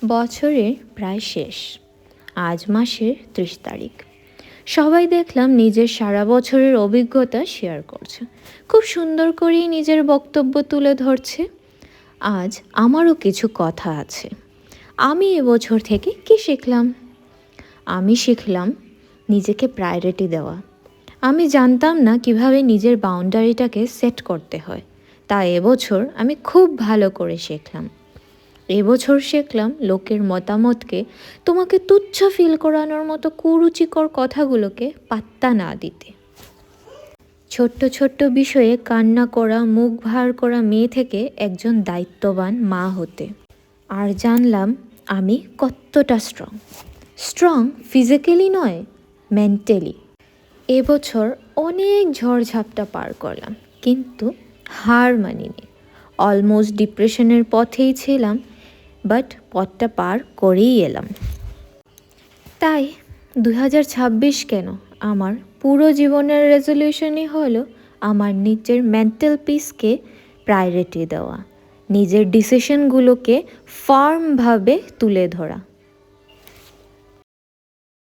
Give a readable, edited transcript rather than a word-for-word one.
বছরের প্রায় শেষ। আজ মাসের ৩০ তারিখ। সবাই দেখলাম নিজের সারা বছরের অভিজ্ঞতা শেয়ার করছে, খুব সুন্দর করেই নিজের বক্তব্য তুলে ধরছে। আজ আমারও কিছু কথা আছে। আমি এবছর থেকে কি শিখলাম? আমি শিখলাম নিজেকে প্রায়োরিটি দেওয়া। আমি জানতাম না কিভাবে নিজের বাউন্ডারিটাকে সেট করতে হয়, তাই এবছর আমি খুব ভালো করে শিখলাম। এবছর শিখলাম লোকের মতামতকে, তোমাকে তুচ্ছ ফিল করানোর মতো কুরুচিকর কথাগুলোকে পাত্তা না দিতে। ছোট্ট ছোট্ট বিষয়ে কান্না করা, মুখ ভার করা মেয়ে থেকে একজন দায়িত্ববান মা হতে। আর জানলাম আমি কতটা স্ট্রং ফিজিক্যালি নয়, মেন্টালি। এবছর অনেক ঝড়ঝাপটা পার করলাম, কিন্তু হার মানিনি। অলমোস্ট ডিপ্রেশনের পথেই ছিলাম, বাট পথটা পার করেই এলাম। তাই 2026 কেন, আমার পুরো জীবনের রেজলিউশনই হলো আমার নিজের মেন্টাল পিসকে প্রায়োরিটি দেওয়া, নিজের ডিসিশনগুলোকে ফার্মভাবে তুলে ধরা।